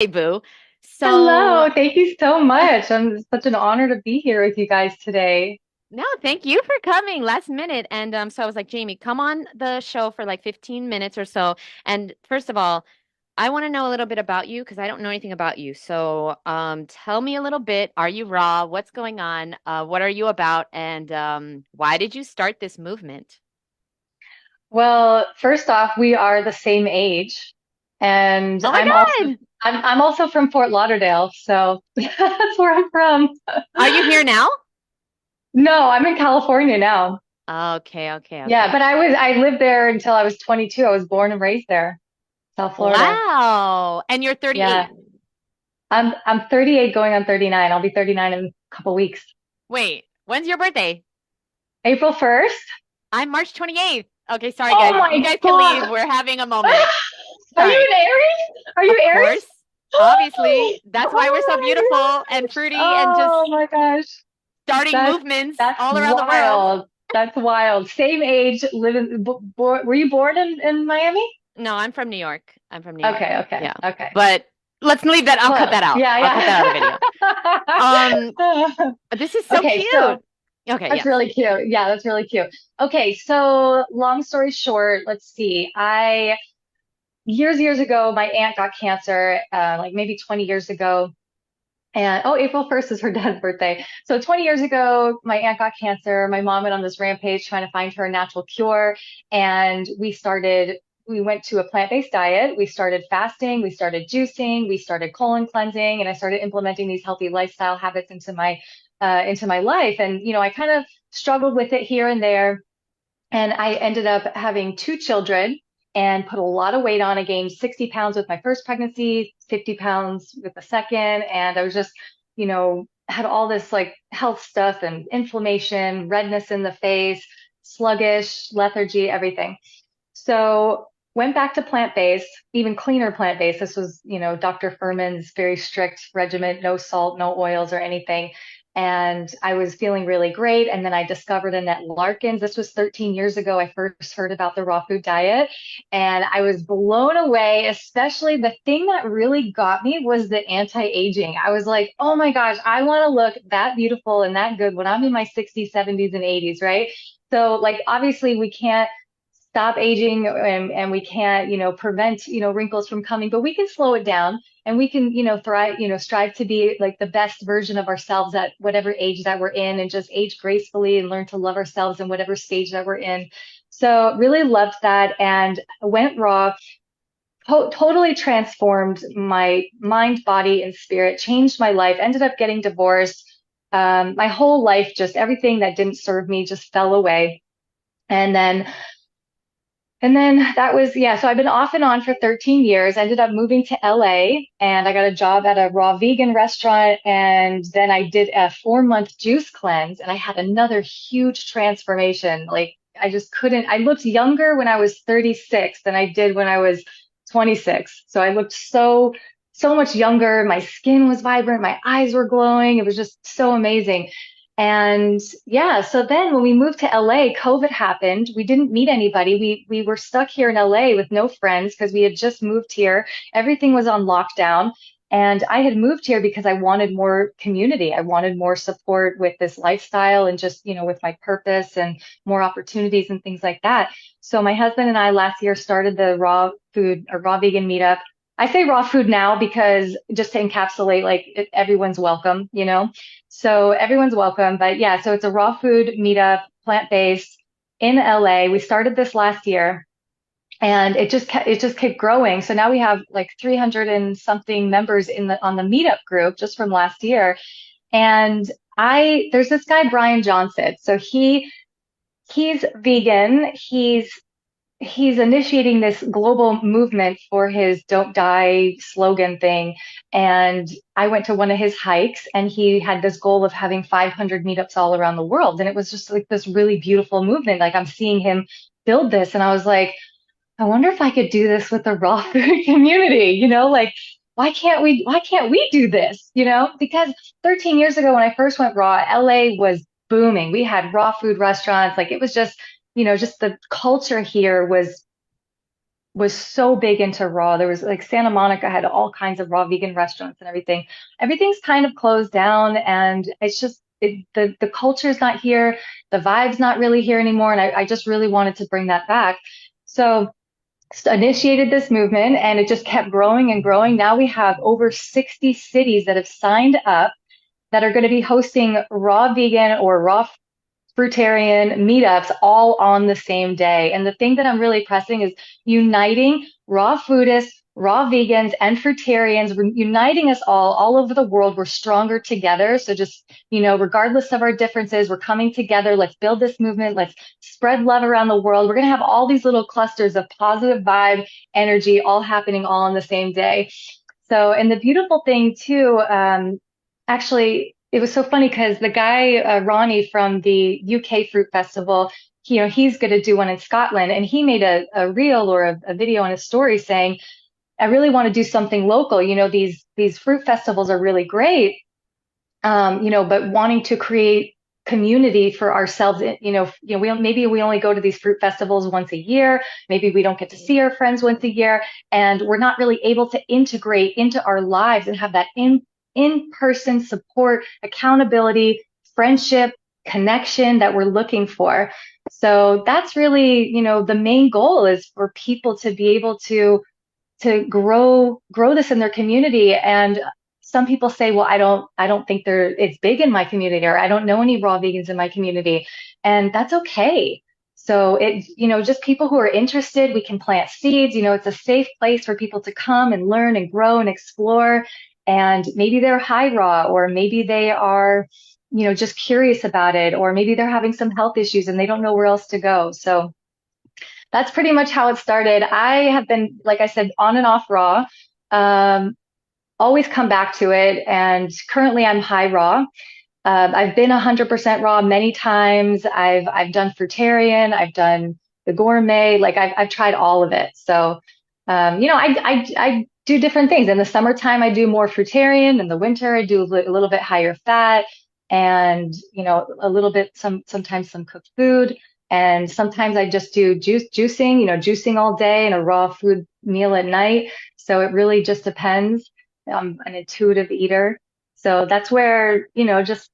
Hey, Boo. So, Hello, thank you so much. It's such an honor to be here with you guys today. no, thank you for coming last minute. And so I was like, Jamie, come on the show for like 15 minutes or so. And first of all, I want to know a little bit about you because I don't know anything about you. So, tell me a little bit. Are you raw? What's going on? What are you about? And why did you start this movement? Well, first off, we are the same age, and Oh my God. I'm also from Fort Lauderdale, so that's where I'm from. Are you here now? No, I'm in California now. Okay, okay, Yeah, okay. but I lived there until I was 22. I was born and raised there, South Florida. Wow. And you're Yeah. 38. I'm 38 going on 39. I'll be 39 in a couple weeks. Wait, when's your birthday? April 1st? I'm March 28th. Okay, sorry Oh guys. You my guys can leave. God. We're having a moment. Are you Sorry. an Aries? Are you Of Aries? course, obviously, that's why we're so Oh my beautiful and gosh. fruity and just Oh my gosh. starting That's movements that's all around the world. wild. That's wild. Same age, living. Were you born in Miami? No, I'm from New York. I'm from New York. Okay, okay, Yeah. okay. But let's leave that. I'll cut Close. that out. Yeah, I'll cut that out of the video. Um, yeah. this is so Okay, so cute. Okay, that's yes. really cute. Yeah, that's really cute. Okay, so long story short, let's see. I years ago, my aunt got cancer, like maybe 20 years ago. And oh, April 1st is her dad's birthday. So 20 years ago, my aunt got cancer. My mom went on this rampage trying to find her a natural cure. And we went to a plant-based diet. We started fasting. We started juicing. We started colon cleansing. And I started implementing these healthy lifestyle habits into my life. And, I kind of struggled with it here and there. And I ended up having two children and put a lot of weight on. I gained 60 pounds with my first pregnancy, 50 pounds with the second. And I was just, had all this like health stuff and inflammation, redness in the face, sluggish, lethargy, everything. So went back to plant-based, even cleaner plant-based. This was, Dr. Furman's very strict regimen, no salt, no oils or anything. And I was feeling really great. And then I discovered Annette Larkins. This was 13 years ago. I first heard about the raw food diet and I was blown away. Especially the thing that really got me was the anti-aging. I was like, oh my gosh, I want to look that beautiful and that good when I'm in my 60s, 70s, and 80s, right? So like obviously we can't stop aging and we can't, prevent, wrinkles from coming, but we can slow it down and we can, thrive, strive to be like the best version of ourselves at whatever age that we're in and just age gracefully and learn to love ourselves in whatever stage that we're in. So really loved that and went raw, totally transformed my mind, body, and spirit, changed my life, ended up getting divorced. My whole life, just everything that didn't serve me just fell away. And then that was, yeah, so I've been off and on for 13 years. Ended up moving to LA and I got a job at a raw vegan restaurant. And then I did a 4 month juice cleanse and I had another huge transformation. Like I just couldn't, I looked younger when I was 36 than I did when I was 26. So I looked so much younger. My skin was vibrant. My eyes were glowing. It was just so amazing. And yeah, so then when we moved to LA, COVID happened. We didn't meet anybody. We were stuck here in LA with no friends because we had just moved here. Everything was on lockdown. And I had moved here because I wanted more community. I wanted more support with this lifestyle and just, with my purpose and more opportunities and things like that. So my husband and I last year started the raw food or raw vegan meetup. I say raw food now because just to encapsulate like everyone's welcome, so everyone's welcome. But yeah, so it's a raw food meetup, plant-based in LA. We started this last year and it just kept growing. So now we have like 300 and something members on the meetup group just from last year. And there's this guy, Brian Johnson. So he's vegan. He's initiating this global movement for his Don't Die slogan thing. And I went to one of his hikes and he had this goal of having 500 meetups all around the world. And it was just like this really beautiful movement. Like I'm seeing him build this. And I was like, I wonder if I could do this with the raw food community, like why can't we do this? Because 13 years ago when I first went raw, LA was booming. We had raw food restaurants. Like it was just, just the culture here was so big into raw. There was like Santa Monica had all kinds of raw vegan restaurants and everything. Everything's kind of closed down, and it's just the culture's not here, the vibe's not really here anymore, and I just really wanted to bring that back. So initiated this movement, and it just kept growing and growing. Now we have over 60 cities that have signed up that are going to be hosting raw vegan or raw fruitarian meetups all on the same day. And the thing that I'm really pressing is uniting raw foodists, raw vegans, and fruitarians, uniting us all over the world. We're stronger together. So just, regardless of our differences, we're coming together. Let's build this movement. Let's spread love around the world. We're going to have all these little clusters of positive vibe, energy, all happening all on the same day. So, and the beautiful thing too, actually, it was so funny because the guy, Ronnie from the UK Fruit Festival, he's going to do one in Scotland, and he made a reel or a video on his story saying, I really want to do something local. These fruit festivals are really great, but wanting to create community for ourselves, maybe we only go to these fruit festivals once a year. Maybe we don't get to see our friends once a year, and we're not really able to integrate into our lives and have that in-person support, accountability, friendship, connection that we're looking for. So that's really, the main goal is for people to be able to grow this in their community. And some people say, well, I don't think it's big in my community, or I don't know any raw vegans in my community. And that's okay. So just people who are interested, we can plant seeds. It's a safe place for people to come and learn and grow and explore. And maybe they're high raw, or maybe they are, just curious about it, or maybe they're having some health issues and they don't know where else to go. So that's pretty much how it started. I have been, like I said, on and off raw. Um, Always come back to it. And currently I'm high raw. I've been 100% raw many times. I've done fruitarian. I've done the gourmet. Like I've tried all of it. So, I do different things. In the summertime, I do more fruitarian. In the winter, I do a little bit higher fat, and, a little bit, sometimes some cooked food. And sometimes I just do juicing, juicing all day and a raw food meal at night. So it really just depends. I'm an intuitive eater. So that's where, just,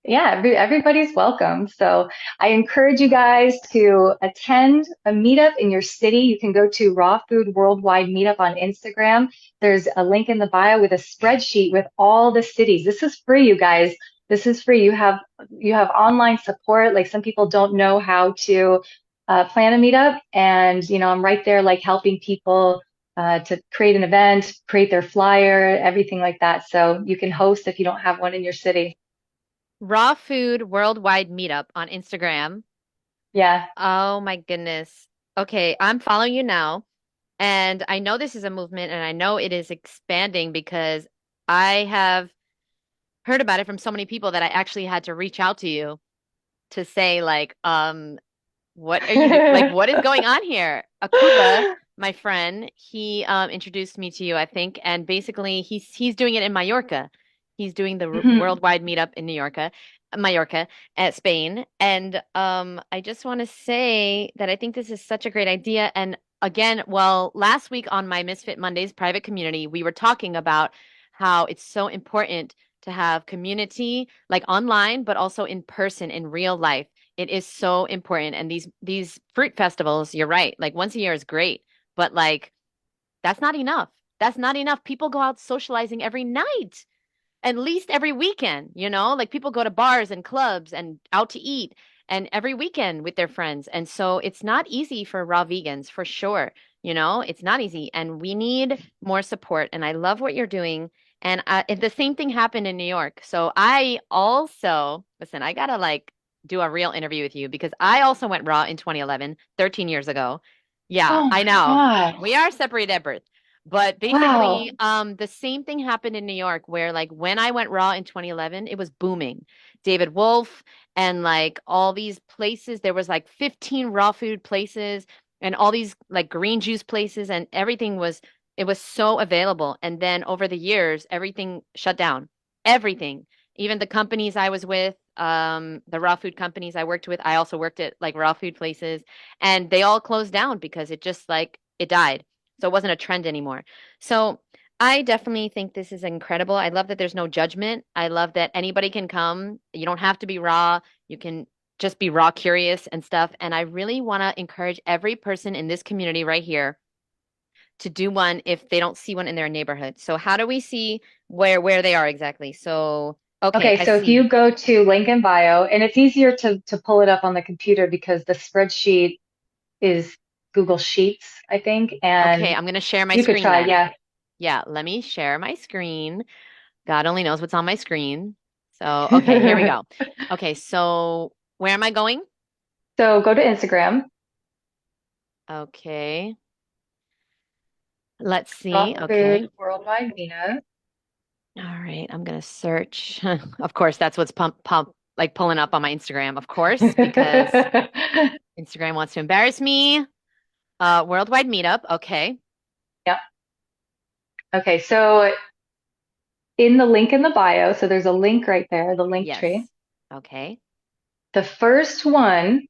yeah, everybody's welcome. So I encourage you guys to attend a meetup in your city. You can go to Raw Food Worldwide Meetup on Instagram. There's a link in the bio with a spreadsheet with all the cities. This is free, you guys. This is free. You have online support. Like, some people don't know how to plan a meetup, and I'm right there, like, helping people to create an event, create their flyer, everything like that. So you can host if you don't have one in your city. Raw Food Worldwide Meetup on Instagram. Yeah. Oh my goodness. Okay, I'm following you now. And I know this is a movement, and I know it is expanding because I have heard about it from so many people that I actually had to reach out to you to say, like, what are you like, what is going on here? Akuba, my friend, he introduced me to you, I think, and basically he's doing it in Mallorca. He's doing the Mhm. worldwide meetup in Mallorca, at Spain. And I just want to say that I think this is such a great idea. And again, well, last week on my Misfit Mondays private community, we were talking about how it's so important to have community, like online, but also in person in real life. It is so important. And these fruit festivals, you're right, like once a year is great, but like that's not enough. That's not enough. People go out socializing every night, at least every weekend, like people go to bars and clubs and out to eat and every weekend with their friends. And so it's not easy for raw vegans for sure. It's not easy, and we need more support. And I love what you're doing. And the same thing happened in New York. So I also, listen, I gotta like do a real interview with you because I also went raw in 2011, 13 years ago. Yeah, Oh I my know. God. We are separated at birth. But Wow. basically, the same thing happened in New York where like when I went raw in 2011, it was booming. David Wolf and like all these places, there was like 15 raw food places and all these like green juice places, and it was so available. And then over the years, everything shut down. Everything. Even the companies I was with, the raw food companies I worked with, I also worked at like raw food places, and they all closed down because it just like it died. So it wasn't a trend anymore. So I definitely think this is incredible. I love that there's no judgment. I love that anybody can come. You don't have to be raw. You can just be raw curious and stuff. And I really want to encourage every person in this community right here to do one if they don't see one in their neighborhood. So how do we see where they are exactly? So okay, Okay, I so if see. you go to link in bio, and it's easier to pull it up on the computer because the spreadsheet is Google Sheets, I think, Okay, and I'm going to share my you could screen try, then. yeah. Yeah, let me share my screen. God only knows what's on my screen. So, okay, here we go. Okay, so where am I going? So go to Instagram, Okay, let's Raw see. Okay. Food Worldwide Meetup. All right, I'm gonna search. Of course, that's what's like pulling up on my Instagram, of course, because Instagram wants to embarrass me. Worldwide meetup. Okay. Yep. Okay, so in the link in the bio, so there's a link right there, the link tree. Yes. Okay. The first one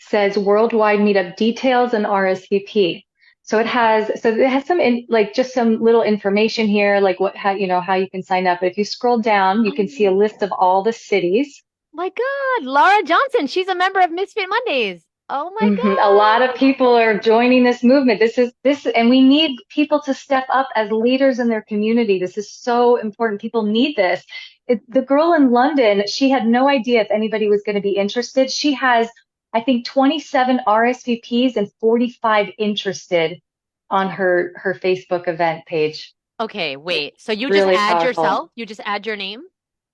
says worldwide meetup details and RSVP. Okay. So it has some like just some little information here, like what how how you can sign up. But if you scroll down, you can see a Oh list of all the cities. my God, Laura Johnson. She's a member of Misfit Mondays. Oh my A lot of God. people are joining this movement. And we need people to step up as leaders in their community. This is so important. People need this. The girl in London, she had no idea if anybody was going to be interested. She has, I think, 27 RSVPs and 45 interested on her Facebook event page. Okay, wait. So you just Really add powerful. yourself? You just add your name?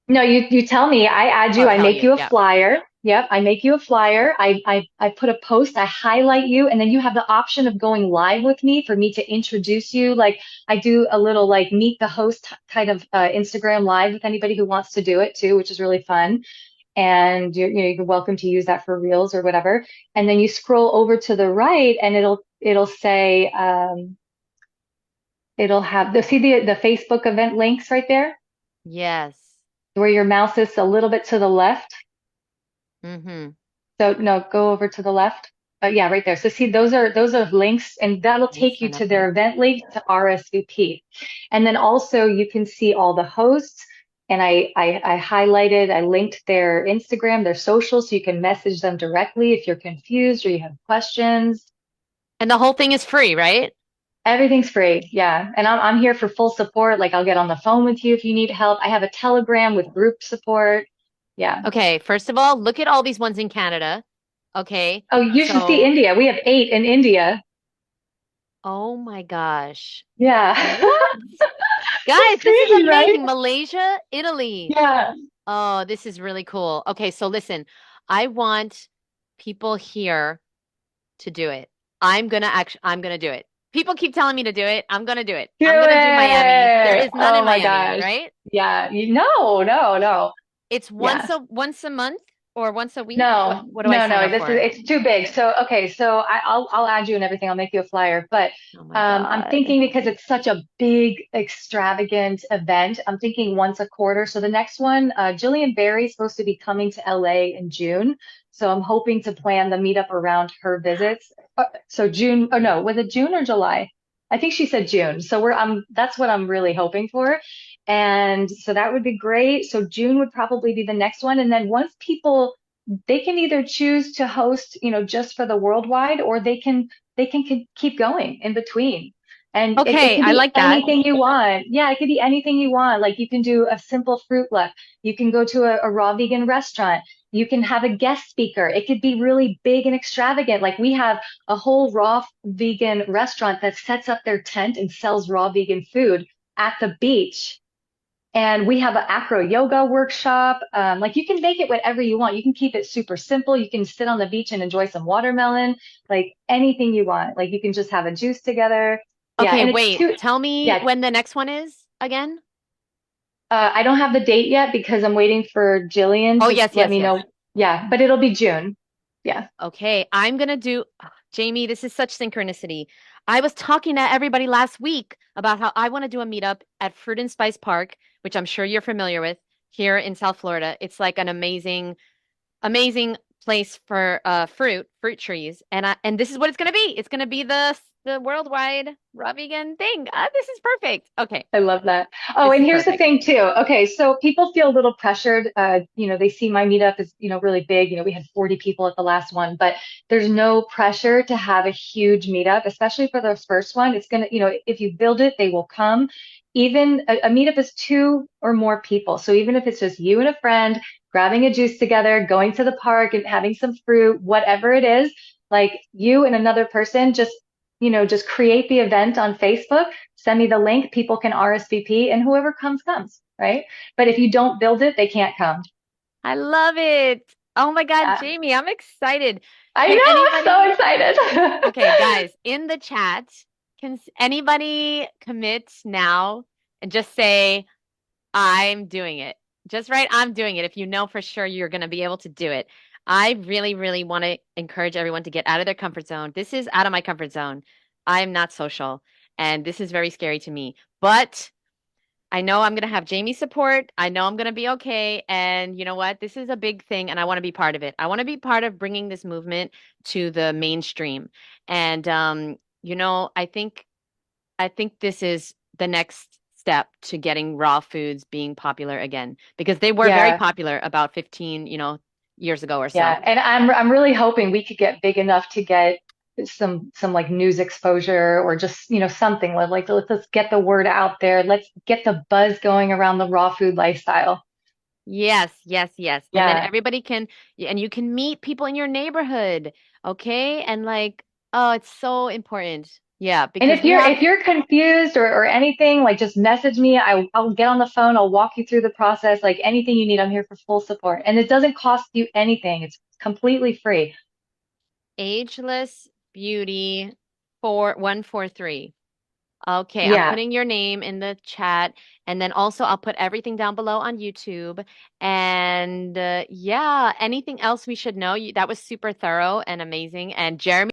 No, you tell me, I add Oh, you, I tell make you. you a Yeah. flyer. Yep, I make you a flyer. I put a post, I highlight you, and then you have the option of going live with me for me to introduce you. Like I do a little like meet the host kind of Instagram live with anybody who wants to do it too, which is really fun. And you're welcome to use that for reels or whatever. And then you scroll over to the right and it'll say it'll have see the Facebook event links right there Yes. where your mouse is a little bit to the left. Mm-hmm. So no, go over to the left. Yeah, right there. So see, those are links, and that'll Let me take you sign up to for their it. event link to RSVP. And then also you can see all the hosts. And I highlighted, I linked their Instagram, their socials, so you can message them directly if you're confused or you have questions. And the whole thing is free, right? Everything's free. Yeah. And I'm here for full support. Like I'll get on the phone with you if you need help. I have a Telegram with group support. Yeah. Okay, first of all, look at all these ones in Canada. Okay. Oh, you should see So, India. We have 8 in India. oh my gosh. Yeah. What? Guys, It's this is crazy, right? amazing. Malaysia, Italy. Yeah. Oh, this is really cool. Okay, so listen, I want people here to do it. I'm gonna do it. People keep telling me to do it. I'm gonna do it. Do I'm gonna do Miami. There it. is none Oh in my Miami, gosh. right? Yeah. No, no, no. It's Yeah. once a month or once a week. No, What do I no, sign no. up This is for? it's too big. So okay, so I'll add you and everything. I'll make you a flyer. But Oh my I'm God. thinking because it's such a big, extravagant event, I'm thinking once a quarter. So the next one, Jillian Berry's supposed to be coming to LA in June. So I'm hoping to plan the meetup around her visits. So June, or no, was it June or July? I think she said June. So that's what I'm really hoping for. And so that would be great. So June would probably be the next one. And then once people they can either choose to host, just for the worldwide, or they can keep going in between. And it Okay, could I be like that. anything you want. Yeah, it could be anything you want. Like you can do a simple fruit luck. You can go to a raw vegan restaurant. You can have a guest speaker. It could be really big and extravagant. Like we have a whole raw vegan restaurant that sets up their tent and sells raw vegan food at the beach, and we have an acro yoga workshop. Like you can make it whatever you want. You can keep it super simple. You can sit on the beach and enjoy some watermelon, like anything you want. Like you can just have a juice together. Yeah. Okay, And it's wait. too, Tell me yeah. when the next one is again. I don't have the date yet because I'm waiting for Jillian Oh, to yes, let yes, me know. yes. Yeah. But it'll be June. Yeah. Okay, I'm gonna do, Jamie, this is such synchronicity. I was talking to everybody last week about how I want to do a meetup at Fruit and Spice Park, which I'm sure you're familiar with here in South Florida. It's like an amazing place for fruit trees, and this is what it's gonna be. It's gonna be the worldwide raw vegan thing. This is perfect. Okay, I love that. Oh, this and is here's the perfect. thing too. Okay, so people feel a little pressured. They see my meetup is, really big. We had 40 people at the last one, but there's no pressure to have a huge meetup, especially for the first one. It's gonna, if you build it, they will come. Even a meetup is two or more people. So even if it's just you and a friend grabbing a juice together, going to the park and having some fruit, whatever it is, like you and another person, just create the event on Facebook, send me the link, people can RSVP, and whoever comes, comes, right? But if you don't build it, they can't come. I love it. Oh my God, Yeah. Jamie, I'm excited. I Can know, I'm so anybody? excited. Okay, guys, in the chat, anybody commit now and just say, I'm doing it. Just write, I'm doing it if you know for sure you're going to be able to do it. I really, really want to encourage everyone to get out of their comfort zone. This is out of my comfort zone. I'm not social, and this is very scary to me. But I know I'm going to have Jamie's support. I know I'm going to be okay. And you know what? This is a big thing, and I want to be part of it. I want to be part of bringing this movement to the mainstream. And I think this is the next step to getting raw foods being popular again because they were very Yeah, popular about 15, years ago or yeah. so. And I'm really hoping we could get big enough to get some like news exposure or just, something like let's get the word out there. Let's get the buzz going around the raw food lifestyle. Yes, yes, yes. And then Yeah. everybody can, and you can meet people in your neighborhood, okay? And like, oh, it's so important. Yeah, And because if we you're have if you're confused or anything, like just message me. I'll get on the phone. I'll walk you through the process. Like anything you need, I'm here for full support. And it doesn't cost you anything. It's completely free. Ageless Beauty 4143. Okay, I'm Yeah. putting your name in the chat, and then also I'll put everything down below on YouTube. And yeah, anything else we should know? That was super thorough and amazing. And Jeremy.